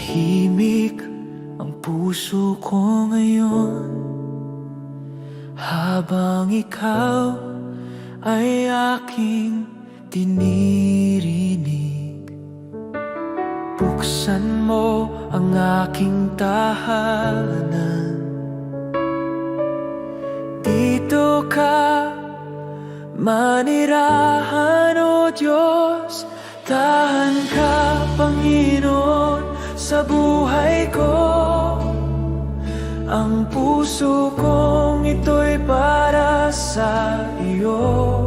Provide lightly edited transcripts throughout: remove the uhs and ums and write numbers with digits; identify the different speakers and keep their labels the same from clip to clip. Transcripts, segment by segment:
Speaker 1: Tahimik ang puso ko ngayon, habang ikaw ay aking dinirinig. Buksan mo ang aking tahanan, dito ka manirahan, o Diyos. Tahan ka, Panginoon, sa buhay ko. Ang puso kong ito'y para sa iyo.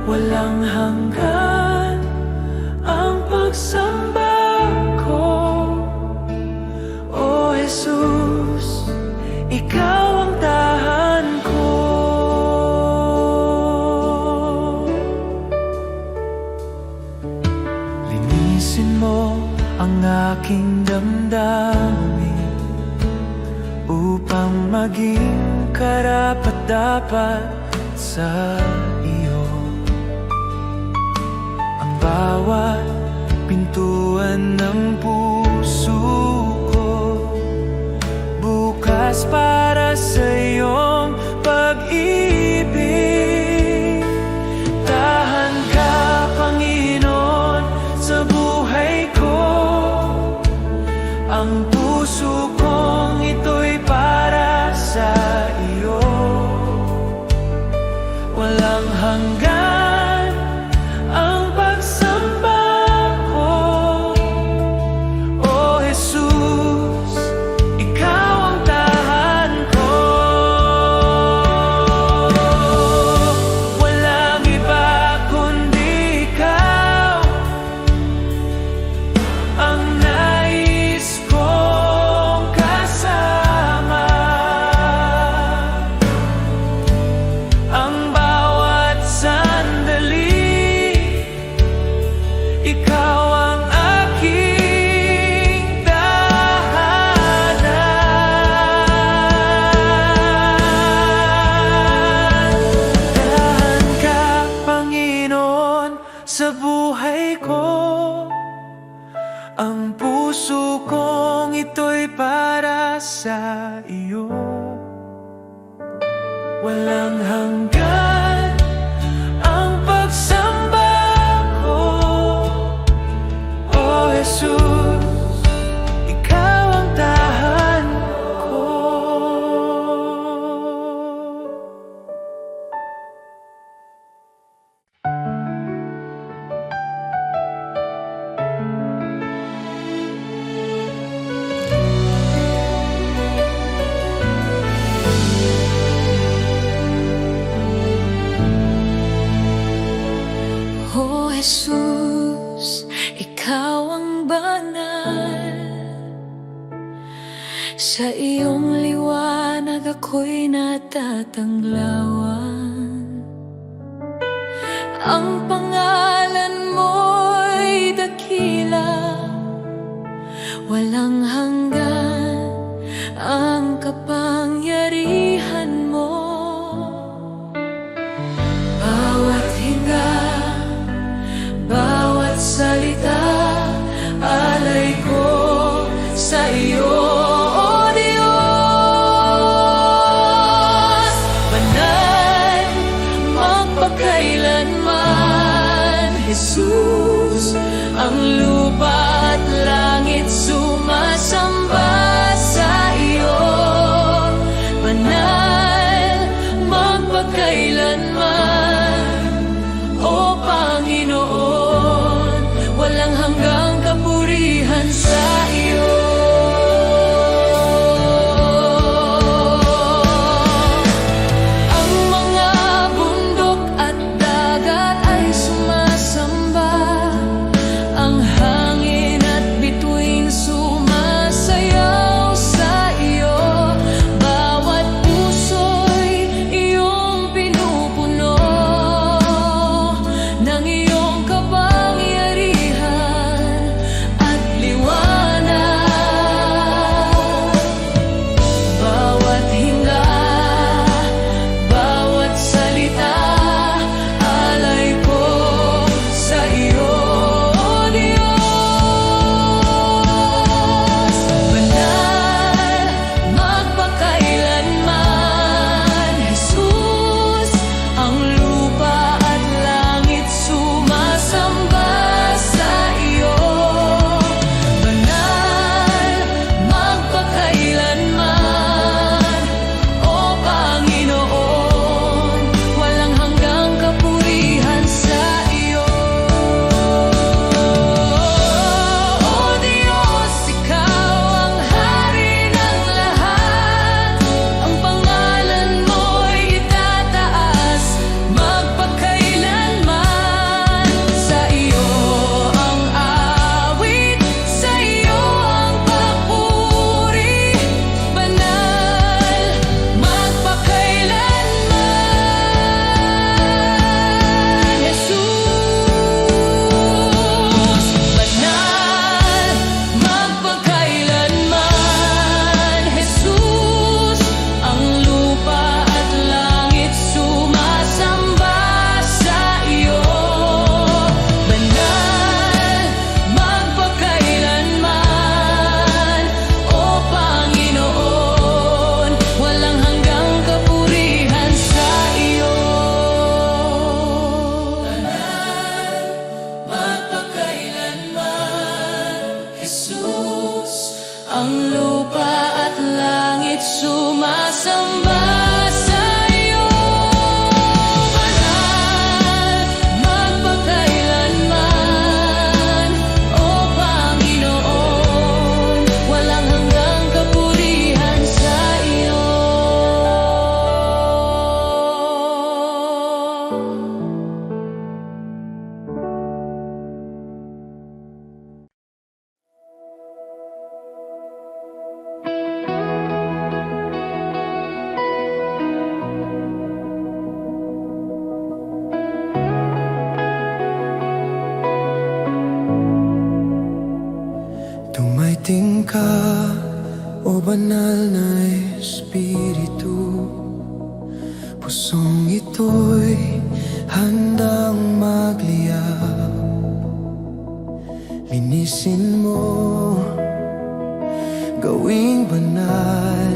Speaker 1: Walang hanggan ang pagsamba ko, O Jesus, ikaw ang tahan ko. Linisin mo ang aking damdamin, upang maging karapat-dapat sa iyo. Ang bawat pintuan ng puso ko bukas para sa iyong pag-ibig. Tahan ka, Panginoon, sa buhay ko. Ang puso kong ito'y para sa iyo. Walang hanggan ang pagsamba ko, O Jesus, ikaw ang tahan ko. Walang iba kundi ikaw ang nais kong kasama. Ang bawat sandali, ikaw ang aking tahanan. Tahan ka, Panginoon, sa buhay ko. Ang puso kong ito'y para sa iyo. Walang hanggan ang pagsamba ko, O Jesus, ikaw ang tahan ko.
Speaker 2: O Jesus, ikaw ang banal. Sa iyong liwanag ako'y natatanglawan. Ang pangalan mo'y dakila, walang hanggan ang kapangyarihan mo. Bawat hinga, bawat salita, alay ko sa iyo, O Diyos. Banal, magpakailanman, Jesus, ang lupa at langit sumasamba sa iyo. Banal, magpakailanman, O Panginoon, walang hanggang kapurihan sa iyo. Ang mga bundok at dagat ay sumasamba, ang hangin at bituin sumasayaw sa iyo. Bawat puso'y iyong pinupuno ng iyong kapangyarihan at liwanag. Jesus. Ang lupa at langit sumasamba sa iyo, banal magpakailanman. O Panginoon, walang hanggang kapurihan sa iyo.
Speaker 1: Dumaiting ka, o banal na Espiritu. Pusong ito'y handang magliyab. Linisin mo, gawing banal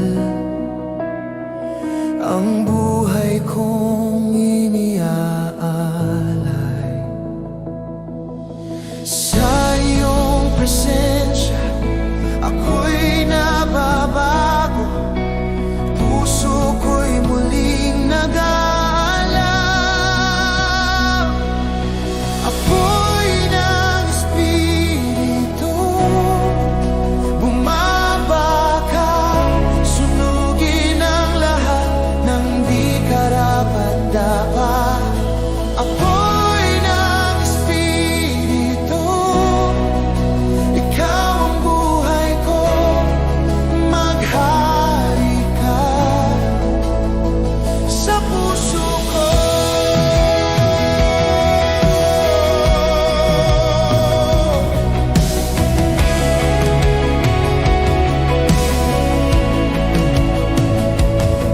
Speaker 1: ang buhay kong iniaalay. Sa iyong presensya ako'y nababago, puso ko'y muling nag-aalab. Apoy ng Espiritu, bumabagak, sunugin ang lahat ng di karapat-dapat. Apoy ng Espiritu, ikaw ang buhay ko, maghari ka sa puso ko.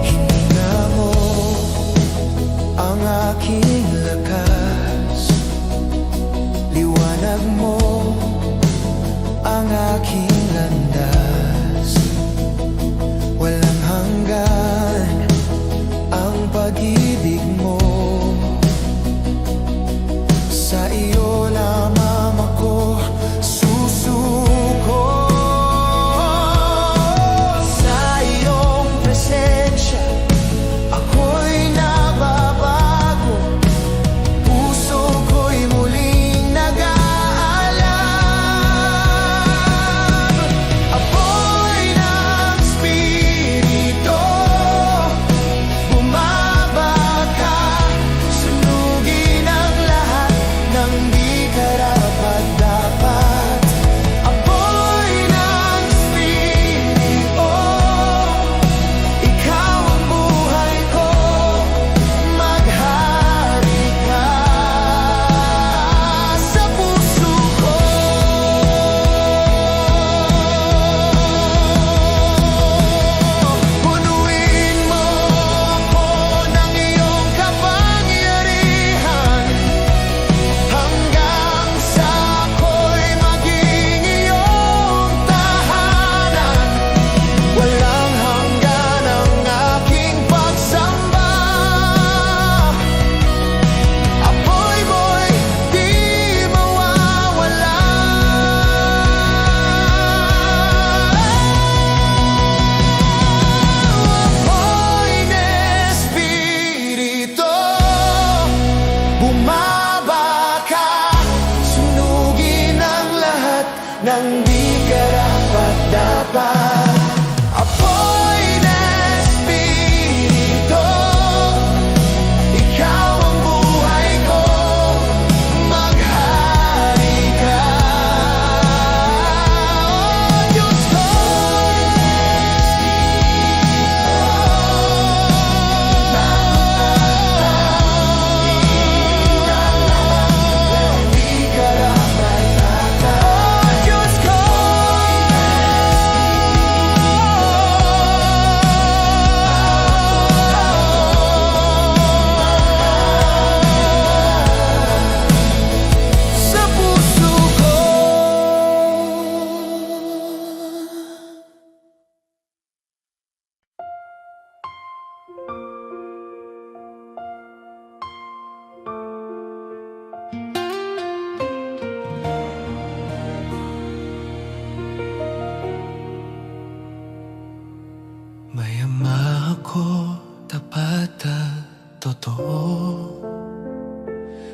Speaker 1: Hindi na mo ang aking lakas, liwanag mo ang aking landas. Walang hanggan ang pag-ibig mo, sa iyo lamang ako susuko. Sa iyong presensya ako'y nababago, puso ko'y muling nag-aalab. Apoy ng Espiritu, bumabagak, sunugin ang lahat ng di karapat-dapat. Apoy ng Espiritu, ikaw ang buhay ko, maghari ka sa puso ko. Punuin mo ako ng iyong kapangyarihan, hanggang sa ako'y maging iyong tahanan. Walang hanggan ang aking pagsamba, apoy mo'y di mawawala. Apoy ng Espiritu, bumabagak, sunugin ang lahat ng di karapat-dapat. Apoy ng Espiritu, ikaw ang buhay ko, maghari ka. Oh, Diyos ko, di karapat-dapat. Oh, Diyos ko, May ama ako, tapat at totoo.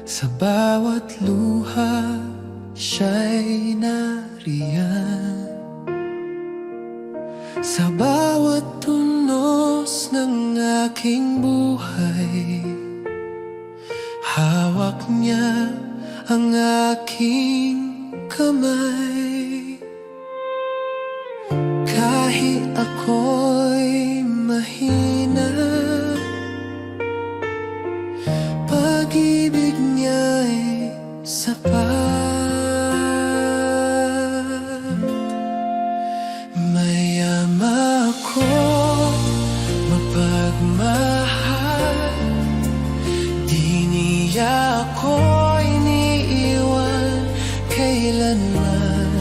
Speaker 1: Sa bawat luha, siya'y nariyan. Sa bawat tunos ng aking buhay, hawak niya ang aking kamay. Kahit ako'y mahina, pag-ibig niya'y sapat. May ama ako, mapagmahal. Di niya ako iniiwan kailanman.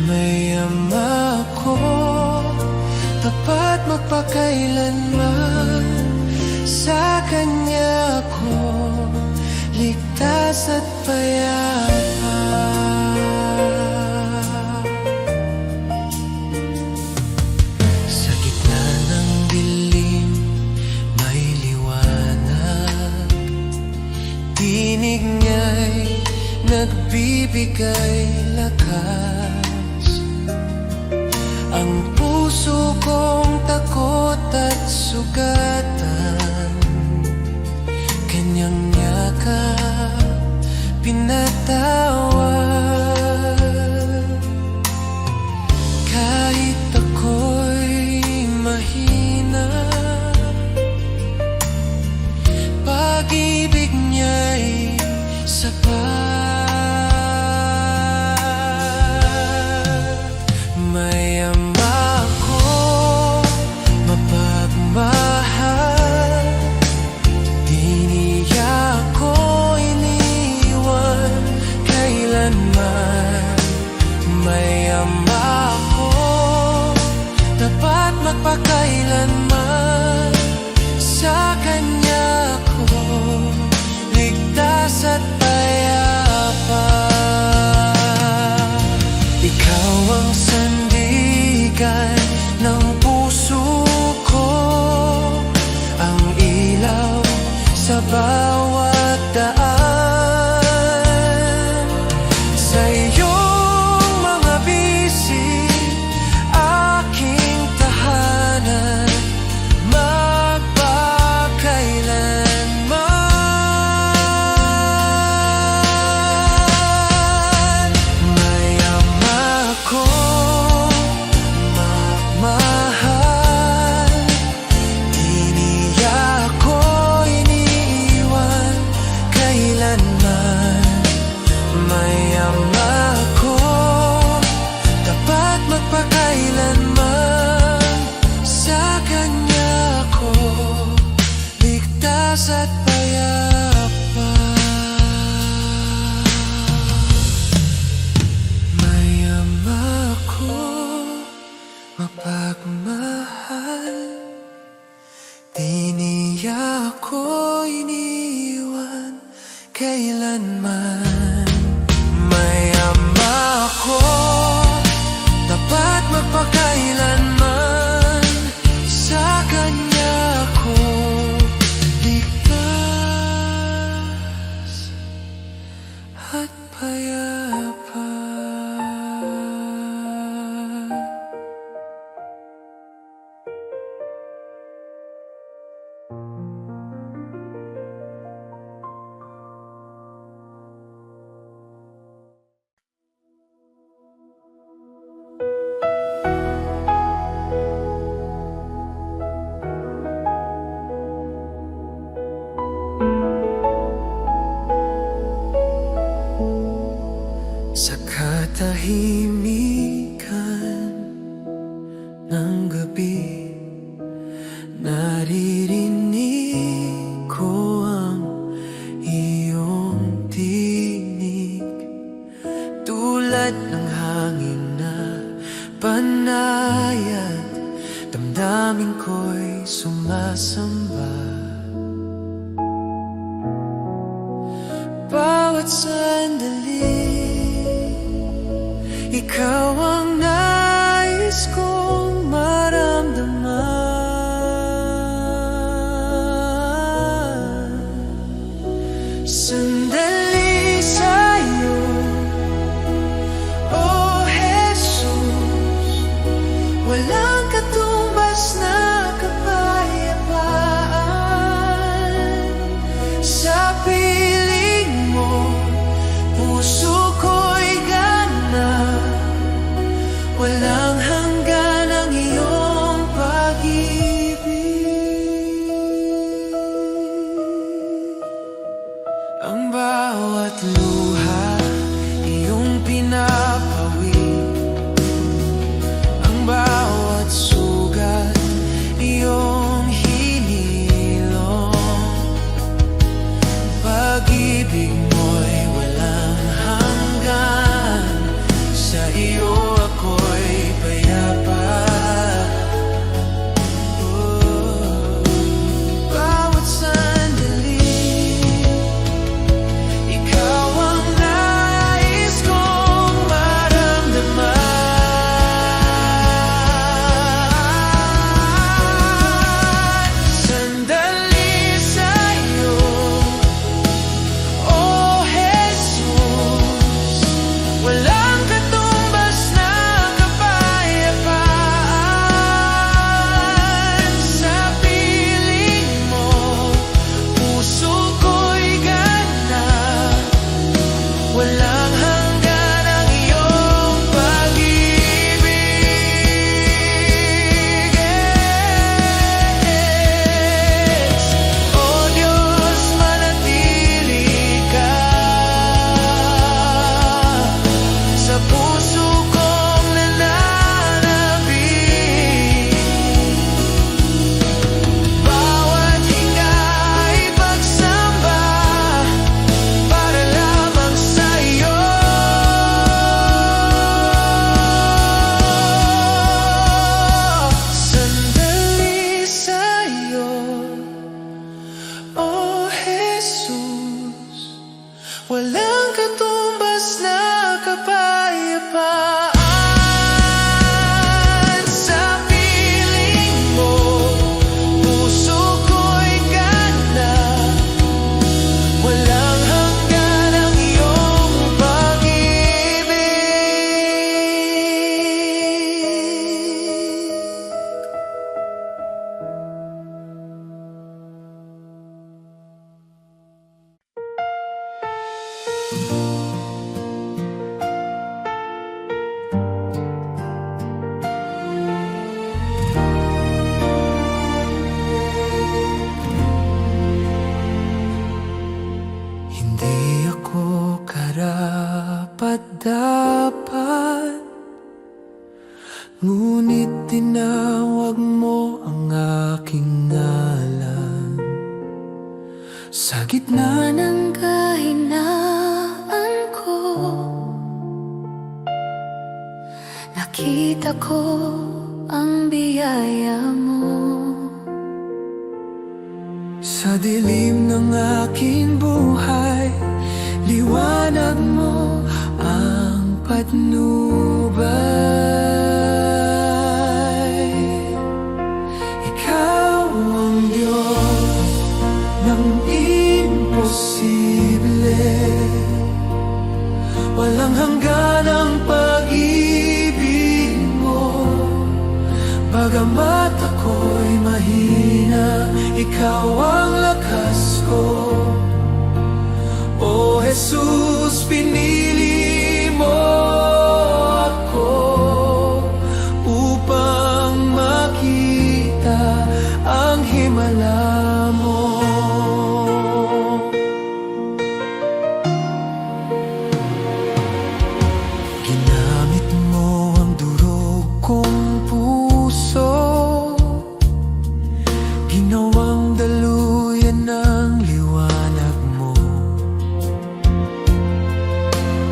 Speaker 1: May ama ako, tapat magpakailanman. Sa kanya ako ligtas at payapa. Sa gitna ng dilim may liwanag. Tinig niya'y nagbibigay lakas. Ang puso kong takot at sugatan, kanyang yakap pinatawad. Kahit ako'y mahina, pag-ibig niya'y sapat. May ama ako, mapagmahal. Di niya ako iniwan kailanman. May ama ako, dapat magpakailanman. Sa kanya ako ligtas at payapa. Ikaw ang sandigan ng puso ko, ang ilaw sa bawat daan. Sa iyong mga bisig, aking tahanan, magpakailanman. May ama ko, magmahal. Di niya ako iniiwan kailanman. May ama ko, dapat magpakailanman. Sa kanya ako ligtas at payapa. May ama ko, mapagmahal. Di niya ako iniwan kailanman. May ama ko, dapat magpakailanman. Sa kanya ako ligtas at payapa. Sa katahimikan ng gabi, naririnig ko ang iyong tinig. Tulad ng hangin na panayat, damdamin ko'y sumasamba. Bawat sandali, ikaw ang nais kong maramdaman. walang hanggan ang iyong pag-ibig. Ang bawat luha iyong pinapawid, ang bawat sugat iyong hinilong. Pag-ibig mo'y walang hanggan, sa iyo ako'y payapa. Bawat sandali, ikaw ang nais kong maramdaman. Sandali sa'yo, oh Jesus, walang katumbas na kapayapaan. Sa piling mo, puso ko'y ganap, walang hanggan ang iyong pag-ibig. Oh Diyos, manatili ka sa puso kong nananabik. Bawat hinga ay pagsamba para lamang sa iyo. Sandali sa iyo, oh Jesus, walang katumbas na kapayapaan. Sa piling mo, puso ko'y ganap, walang hanggan ang iyong pag-ibig. Hindi ako karapat-dapat, ngunit tinawag mo ang aking ngalan. Sa gitna
Speaker 2: ng kahinaan ko, nakita ko ang biyaya mo.
Speaker 1: sa dilim ng aking buhay, liwanag mo ang patnubay. Ikaw ang Diyos ng imposible, walang hanggan ang pag-ibig mo. Bagamat ako'y mahina, ikaw ang lakas ko. O Jesus, pinili mo ako upang makita ang himala mo. Ginamit mo ang durog kong puso, ginawang daluyan ng liwanag mo.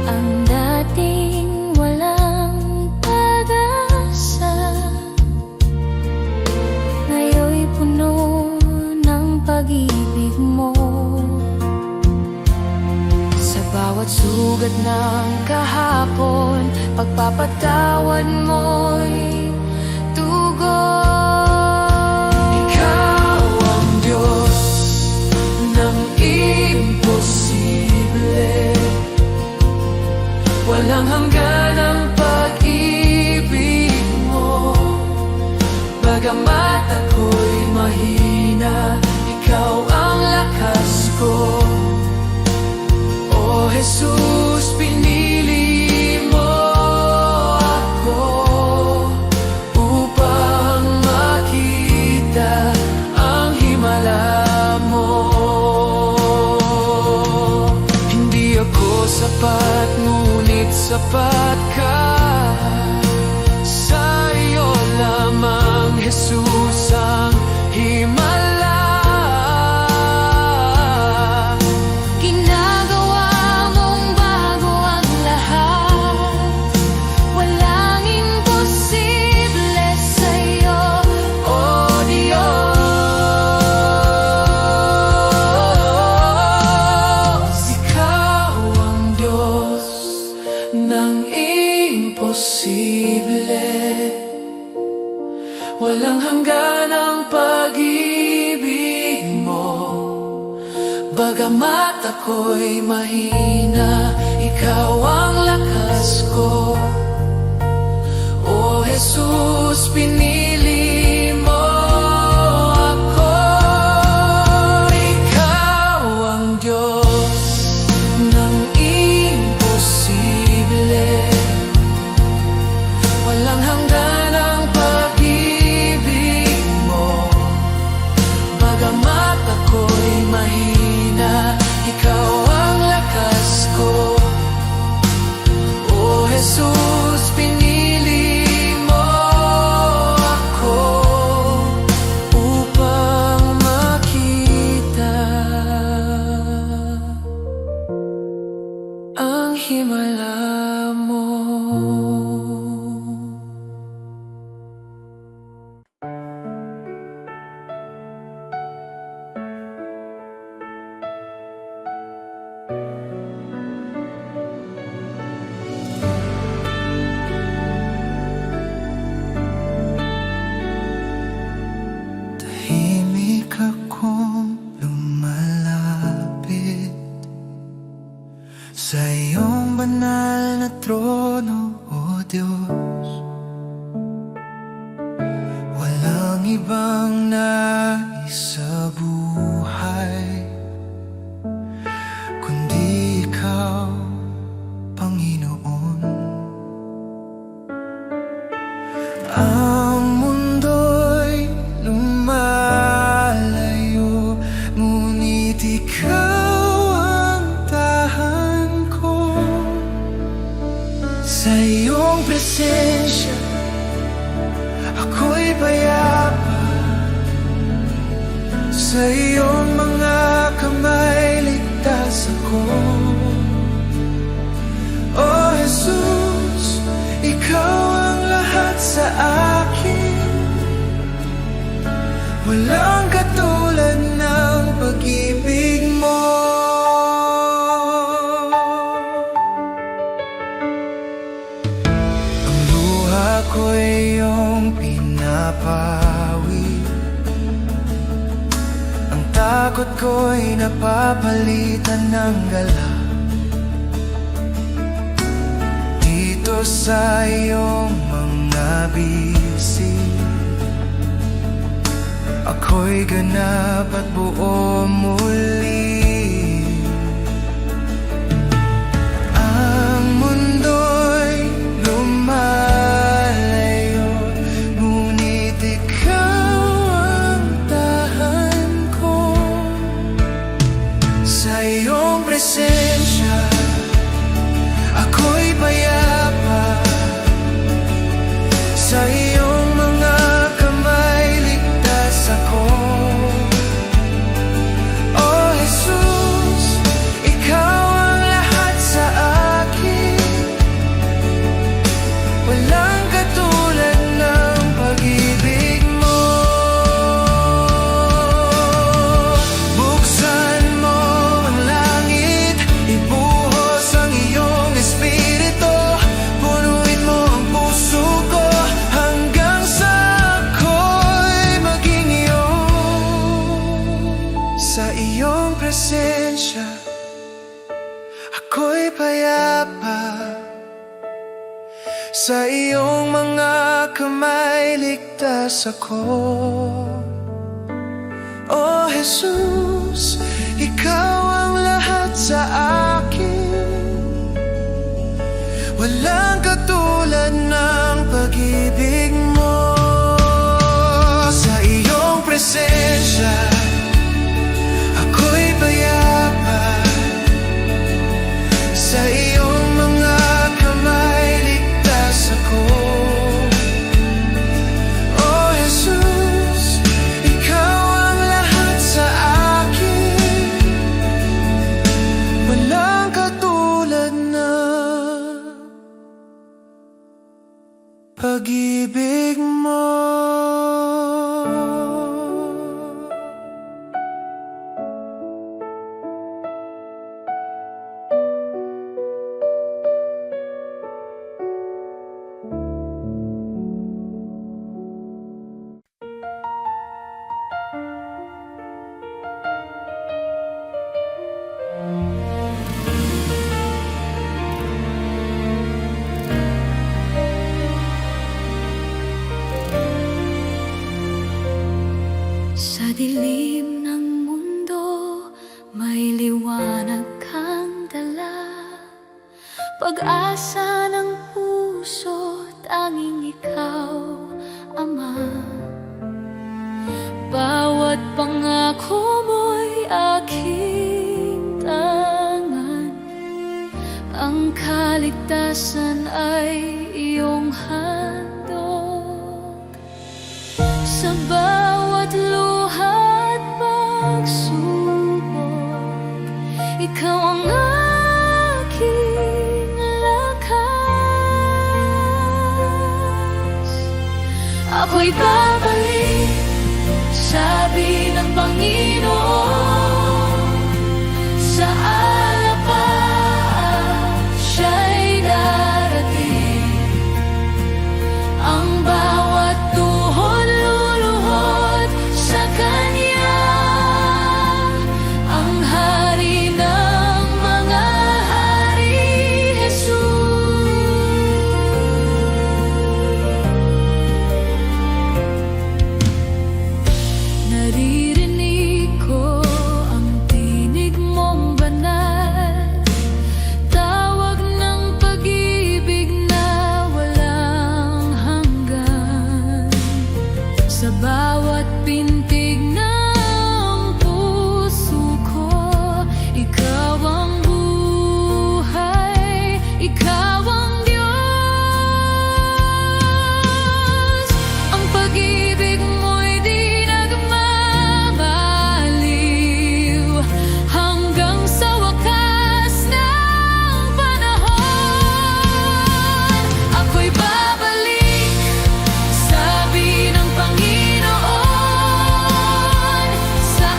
Speaker 2: Ang dating walang pag-asa, ngayon'y puno ng pag-ibig mo. Sa bawat sugat ng kahapon, pagpapatawad mo'y tugon.
Speaker 1: Ikaw ang Diyos ng imposible, walang hanggan ang pag-ibig mo. Bagamat ako'y mahina, ikaw ang lakas ko. O Jesus, pinili mo ako Walang hanggan ang pag-ibig mo. Bagamat ako'y mahina, ikaw ang lakas ko. O Jesus, pinili mo ako. Ikaw ang Diyos ng imposible. Walang hanggan ang pag-ibig mo. Bagamat ako'y mahina, ikaw ang lakas ko. O Jesus, pinili mo ako upang makita ang himala mo. Tahimik akong lumalapit sa iyong banal na trono, O Diyos. Walang ibang nais sa buhay kundi ikaw, Panginoon. Ang mundo'y lumalayo, ngunit ikaw ang tahan ko. Sa iyong presensya, ako'y payapa. Sa iyong mga kamay, ligtas ako. O Jesus, ikaw ang lahat sa akin. Walang katulad ng pag-ibig mo. Ang luha ko'y iyong pinapawi. Ang takot ko'y napapalitan ng gala. Dito sa iyong mga bisig, ako'y ganap at buo muli. Ang mundo'y lumalayo, ngunit ikaw ang tahan ko. Sa iyong presensya, ako'y payapa. Sa iyong mga kamay, ligtas ako. O Jesus, ikaw ang lahat sa akin. Walang katulad ng pag-ibig mo. Buksan mo ang langit, ibuhos ang iyong espiritu. Punuin mo ang puso ko hanggang sa ako'y maging iyo. Sa iyong presensya, ako'y payapa. Sa iyong mga kamay, ligtas ako. O Jesus, ikaw ang lahat sa akin. Walang katulad ng pag-ibig mo. Sa iyong presensya, ako'y payapa. Sa iyong mga kamay, ligtas ako. O Jesus, ikaw ang lahat sa akin. Walang katulad ng pag-ibig mo.
Speaker 2: dilim ng mundo, may liwanag kang dala. Pag-asa ng puso, tanging ikaw, Ama. Bawat pangako mo'y aking tangan, ang kaligtasan ay iyong handog. Sa bawat luha at pagsubok, ikaw ang aking lakas. Ako'y babalik, sabi ng Panginoon, sa alapaan siya'y darating. Ang bawat tuhod luluhod sa Kanya, ang Hari ng mga hari, Jesus. Naririnig ko ang tinig mong banal, tawag ng pag-ibig na walang hanggan. Sa bawat pintig ng puso ko, ikaw ang buhay, ikaw ang Diyos. Ang pag-ibig mo'y di nagmamaliw, hanggang sa wakas ng panahon. Ako'y babalik, sabi ng Panginoon, sa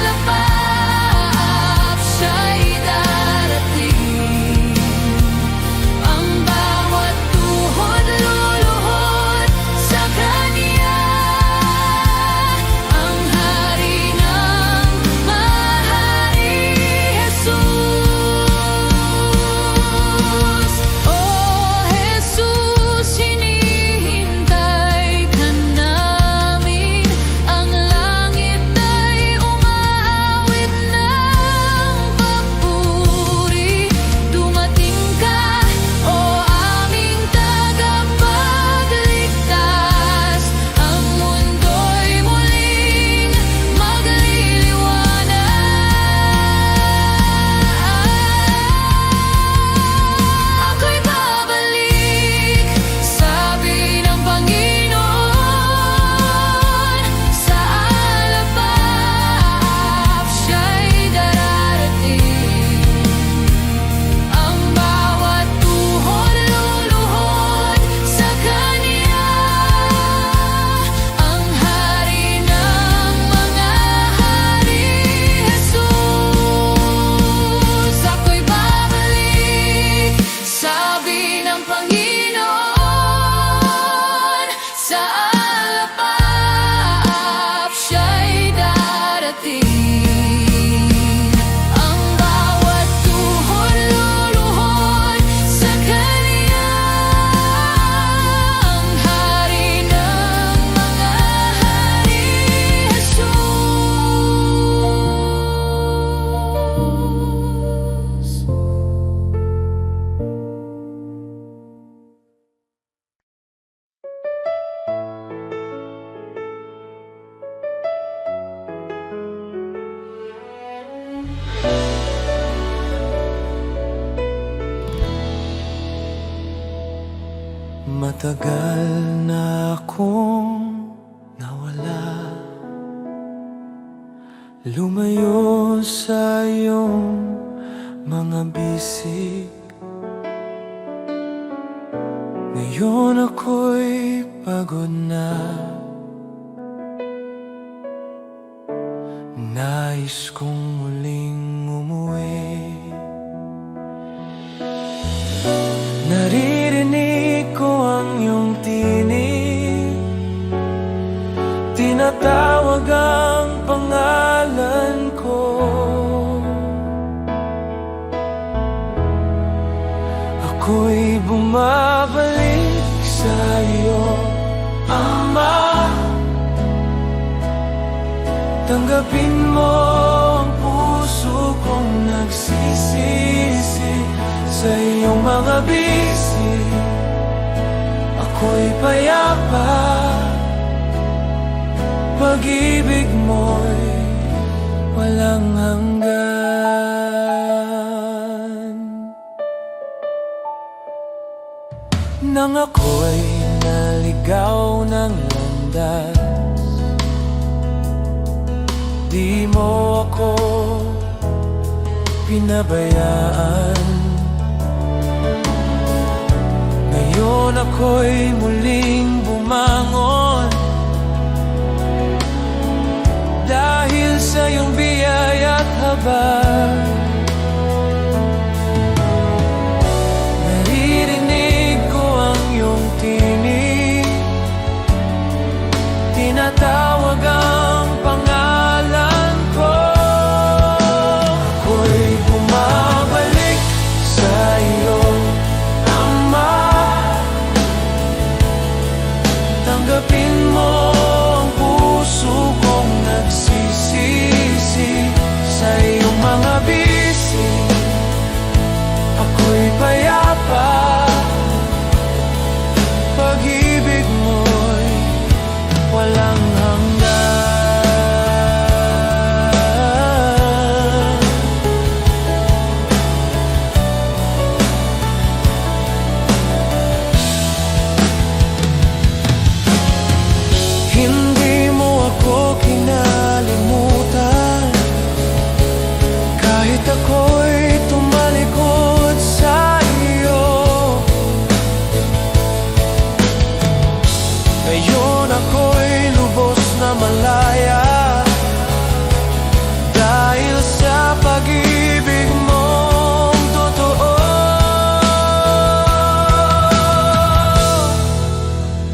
Speaker 2: alapaap siya'y darating. Ang bawat tuhod luluhod sa Kanya, ang Hari ng mahari, Jesus. Oh Jesus, hinihintay ka namin. Ang langit ay umaawit ng papuri. Dumating ka, o aming tagapagligtas. Ang mundo'y muling magliliwanag. Ako'y babalik, sabi ng Panginoon, sa alapaap siya'y dararating. Ang bawat tuhod luluhod sa Kanya, ang Hari ng mga hari, Jesus. Ako'y babalik, sabi ng Panginoon, sa alapaap siya'y darating. Ang bawat tuhod luluhod sa Kanya, ang Hari ng mga hari, Jesus.
Speaker 1: Matagal na akong nawala, lumayo sa iyong mga bisig. Ngayon ako'y pagod na, nais kong muling umuwi. Naririnig ko ang iyong tinig, tinatawag ang pangalan ko. Ako'y bumabalik sa iyo, Ama. ako'y payapa. Pag-ibig mo'y walang hanggan. Nang ako'y naligaw ng landas, di mo ako pinabayaan. Ngayon ako'y muling bumangon dahil sa iyong biyaya't habag. Naririnig ko ang iyong tinig, tinatawag ang pangalan ko. Ako'y bumabalik sa iyo, Ama. Tanggapin mo ang puso kong nagsisisi sa iyong mga bisi. Ako'y payapa. Pag-ibig mo'y walang hanggan. Hindi mo ako kinalimutan kahit ako'y tumalikod sa iyo. Ngayon ako'y lubos na malaya dahil sa pag-ibig mong totoo.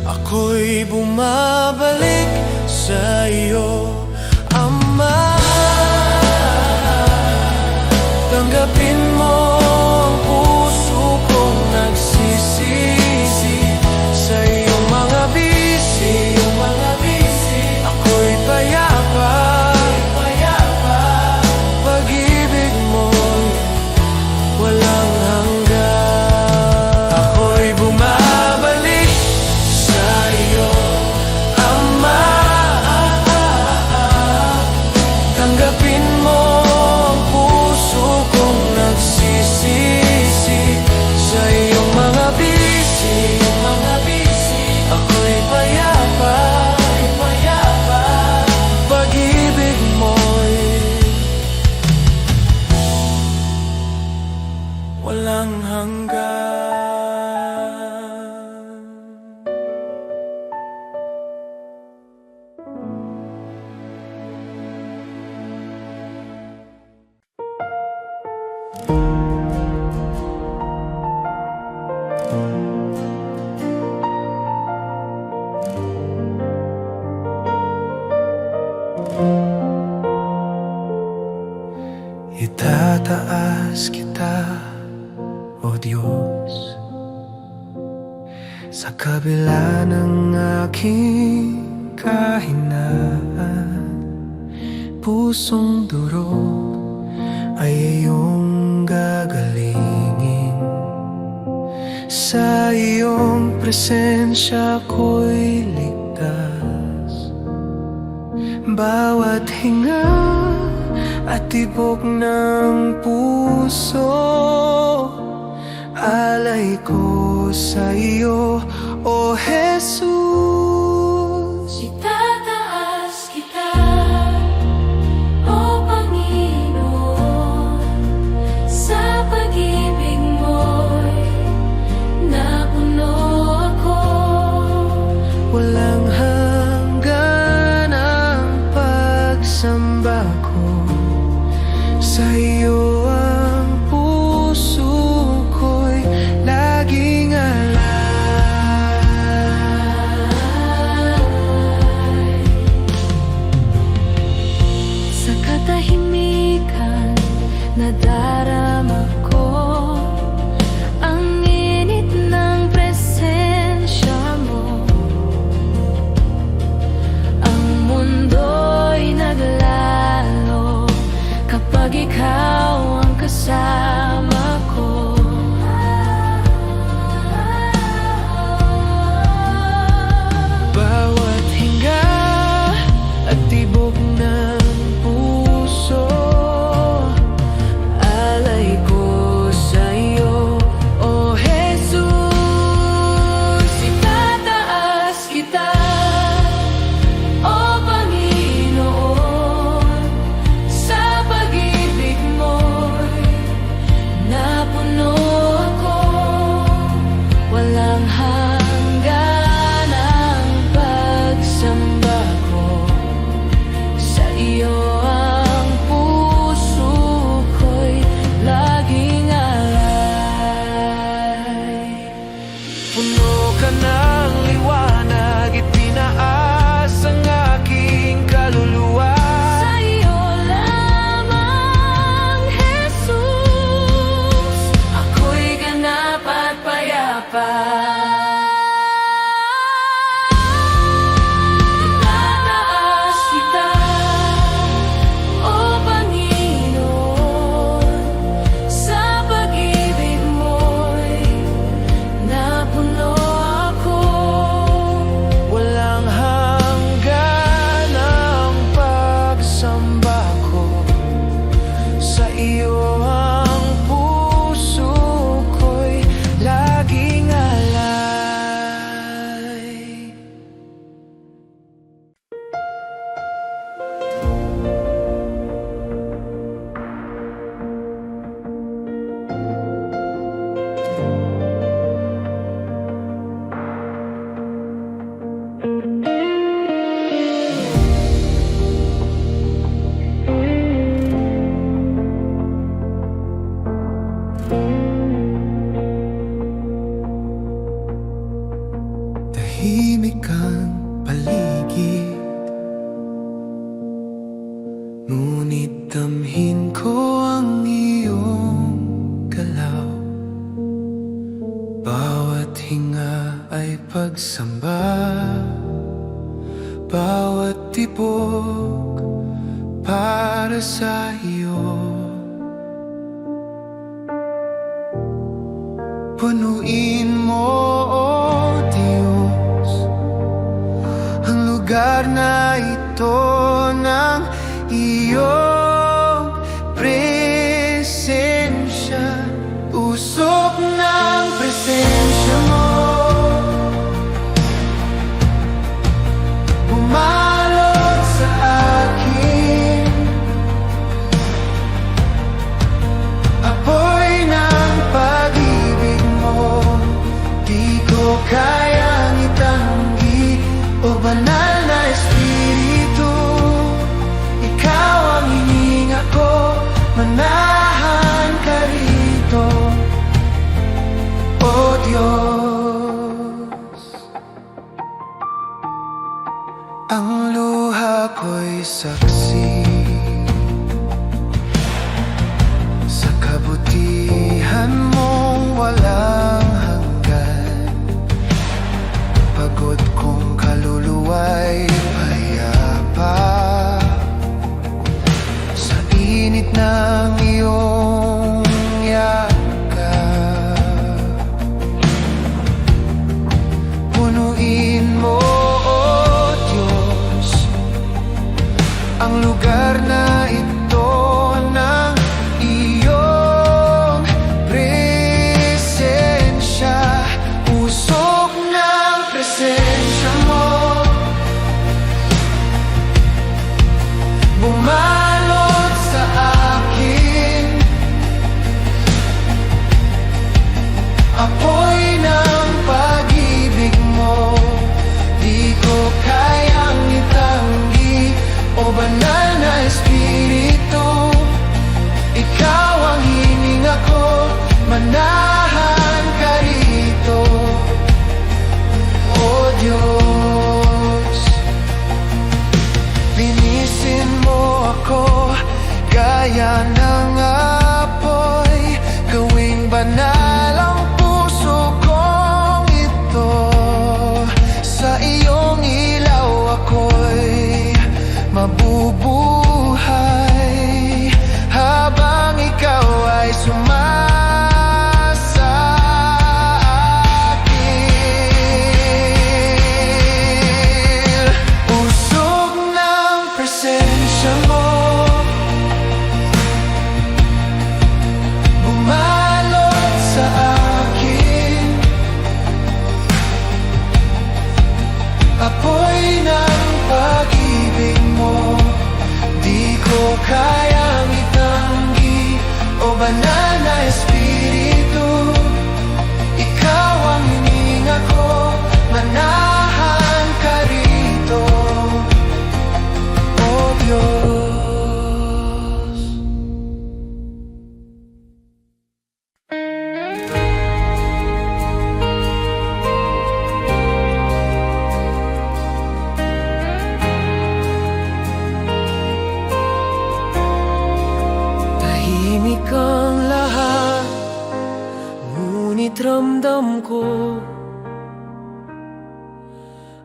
Speaker 1: Ako'y bumabalik sa iyo, Ama. Tanggapin mo ang puso kong nagsisisi sa iyong mga bisi. Ako'y payapa. Pag-ibig mo'y walang hanggan. Ako'y bumabalik sa iyo, Ama. Tanggapin mo ang puso kong nagsisisi sa iyong mga bisi. Ako'y payapa. Pag-ibig mo'y walang hanggan. Itataas kita, O Diyos, sa kabila ng aking kahinaan. Pusong durog ay iyong gagalingin. Sa iyong presensya ko'y ligtas. Bawat hinga at tibok ng puso, alay ko sa iyo, O Jesus.
Speaker 2: Itataas kita, O Panginoon, sa pag-ibig mo'y napuno ako.
Speaker 1: Walang hanggan ang pagsamba ko sa iyo, ang puso ko'y laging alay. ka ng liwanag, itinaas ang aking kaluluwa.
Speaker 2: Sa iyo lamang, Jesus, ako'y ganap at payapa. Itataas kita, O Panginoon, sa pag-ibig mo'y napuno ako.
Speaker 1: Walang hanggan ang pagsamba ko, sa iyo ang puso ko'y laging alay. Tahimik ang paligid, ngunit damhin ko ang iyong galaw. Bawat hinga ay pagsamba, bawat tibok para sa iyo. Punuin mo, O Diyos, ang lugar na ito ng iyong presensya. Usok ng presensya mo, bumalot sa akin. Apoy ng pag-ibig mo, di ko kayang itanggi. O banal na Espiritu, ikaw ang hininga ko, manahan ka rito, O Diyos. Ang luha ko'y saksi sa kabutihan mong walang hanggan. Pagod kong kaluluwa'y payapa sa init ng iyong yakap. Punuin mo, O Diyos, ang lugar na ito ng iyong presensya. Usok ng presensya mo, bumalot sa akin. Apoy ng pag-ibig mo, di ko kayang itanggi. O banal na Espiritu, ikaw ang hininga ko, manahan ka rito, O Diyos. Linisin mo ako gaya ng apoy, gawing banal ang puso kong ito. Sa iyong ilaw ako'y mabubuhay, habang ikaw ay sumasa akin. Usok ng presensya mo, bumalot sa akin. Apoy ng pag-ibig mo, di ko kayang itanggi. O banal na Espiritu, ikaw ang hininga ko, manahan ka rito, O Diyos.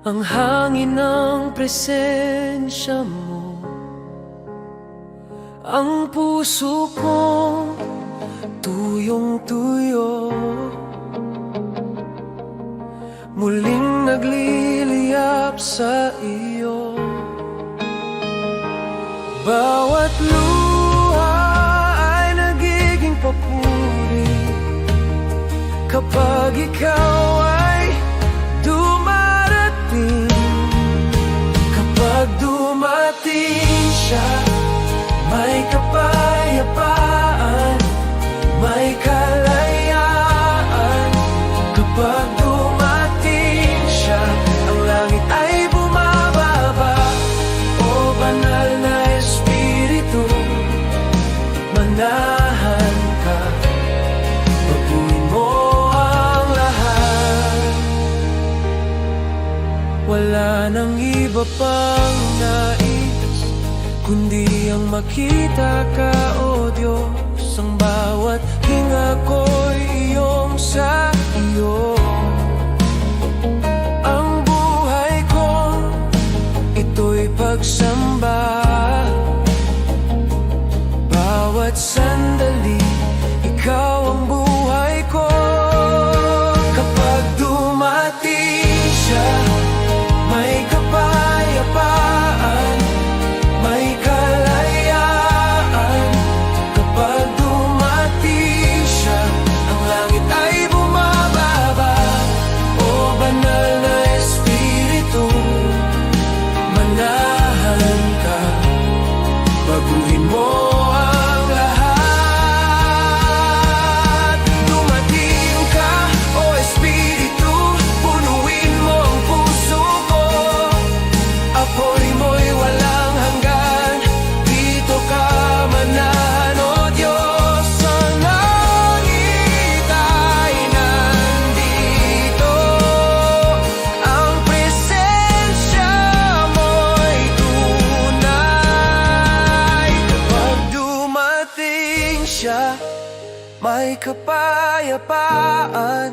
Speaker 1: ang hangin ng presensya mo. Ang puso kong tuyong-tuyo, muling nagliliyap sa iyo. Bawat luha ay nagiging papuri kapag ikaw ay dumarating. Kapag dumating siya, may kapayapaan, may kalayaan. Kapag dumating siya, ang langit ay bumababa. O banal na Espiritu, manahan ka, baguhin mo ang lahat. Wala nang iba pang nais, kundi ang makita ka, O Diyos. Ang bawat hinga ko'y iyong sa iyo. Ang buhay ko, ito'y pagsamba. Bawat sandali, ikaw ang buhay ko. Kapag dumating siya, may kapayapaan, may kalayaan. Kapag dumating siya, ang langit ay bumababa. O banal na Espiritu, manahan ka, baguhin mo ang lahat. Dumating ka, O Espiritu, punuin mo ang puso ko. Apoy mo'y walang hanggan, dito ka manahan, O Diyos. Ang langit ay nandito, ang presensya mo'y tunay. Kapag dumating siya, may kapayapaan,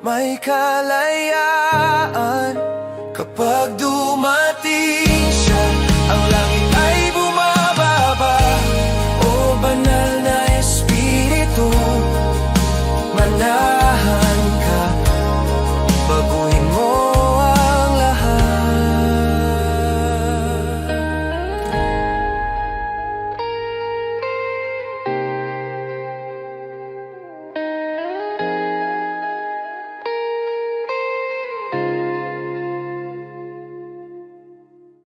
Speaker 1: may kalayaan. Kapag